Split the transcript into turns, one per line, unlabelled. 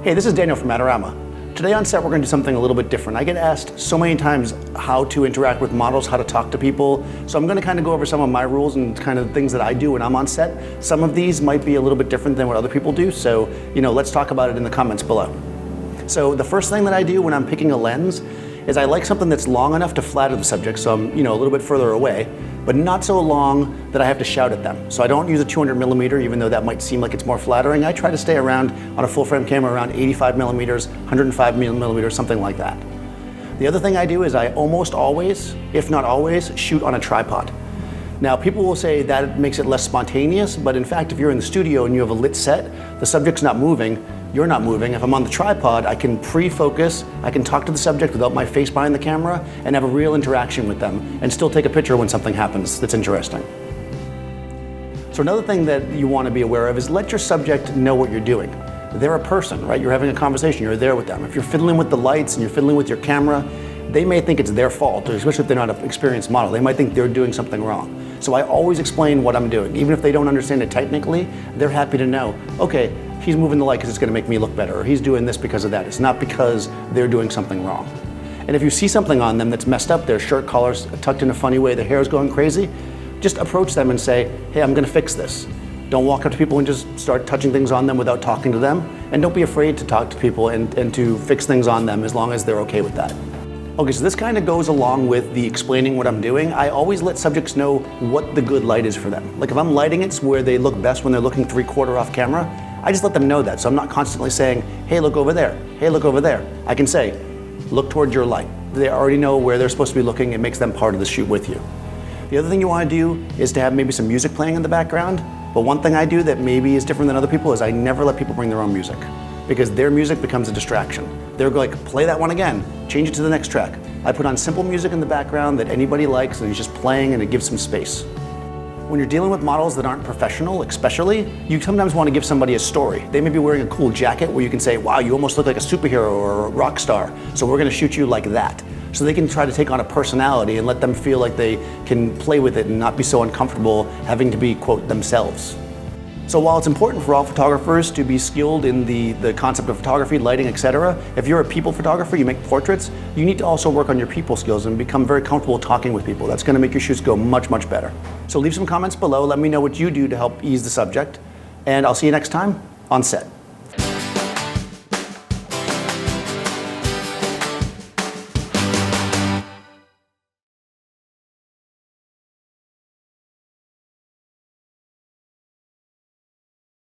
Hey, this is Daniel from Adorama. Today on set we're going to do something a little bit different. I get asked so many times how to interact with models, how to talk to people. So I'm going to kind of go over some of my rules and kind of things that I do when I'm on set. Some of these might be a little bit different than what other people do, so let's talk about it in the comments below. So the first thing that I do when I'm picking a lens is I like something that's long enough to flatter the subject, so I'm a little bit further away, but not so long that I have to shout at them. So I don't use a 200mm, even though that might seem like it's more flattering. I try to stay around, on a full frame camera, around 85mm, 105mm, something like that. The other thing I do is I almost always, if not always, shoot on a tripod. Now people will say that makes it less spontaneous, but in fact if you're in the studio and you have a lit set, the subject's not moving, you're not moving. If I'm on the tripod, I can pre-focus, I can talk to the subject without my face behind the camera and have a real interaction with them and still take a picture when something happens that's interesting. So another thing that you want to be aware of is let your subject know what you're doing. They're a person, right? You're having a conversation, you're there with them. If you're fiddling with the lights and you're fiddling with your camera, they may think it's their fault, especially if they're not an experienced model. They might think they're doing something wrong. So I always explain what I'm doing. Even if they don't understand it technically, they're happy to know, okay, he's moving the light because it's going to make me look better, or he's doing this because of that. It's not because they're doing something wrong. And if you see something on them that's messed up, their shirt collar's tucked in a funny way, their hair's going crazy, just approach them and say, hey, I'm going to fix this. Don't walk up to people and just start touching things on them without talking to them. And don't be afraid to talk to people and to fix things on them as long as they're okay with that. Okay, so this kind of goes along with the explaining what I'm doing. I always let subjects know what the good light is for them. Like if I'm lighting it where they look best when they're looking 3/4 off camera, I just let them know that. So I'm not constantly saying, hey, look over there. Hey, look over there. I can say, look towards your light. They already know where they're supposed to be looking. It makes them part of the shoot with you. The other thing you want to do is to have maybe some music playing in the background. But one thing I do that maybe is different than other people is I never let people bring their own music, because their music becomes a distraction. They're like, play that one again, change it to the next track. I put on simple music in the background that anybody likes and it's just playing and it gives some space. When you're dealing with models that aren't professional, especially, you sometimes want to give somebody a story. They may be wearing a cool jacket where you can say, wow, you almost look like a superhero or a rock star, so we're going to shoot you like that. So they can try to take on a personality and let them feel like they can play with it and not be so uncomfortable having to be, quote, themselves. So while it's important for all photographers to be skilled in the concept of photography, lighting, etc., if you're a people photographer, you make portraits, you need to also work on your people skills and become very comfortable talking with people. That's going to make your shoots go much, much better. So leave some comments below, let me know what you do to help ease the subject, and I'll see you next time on set.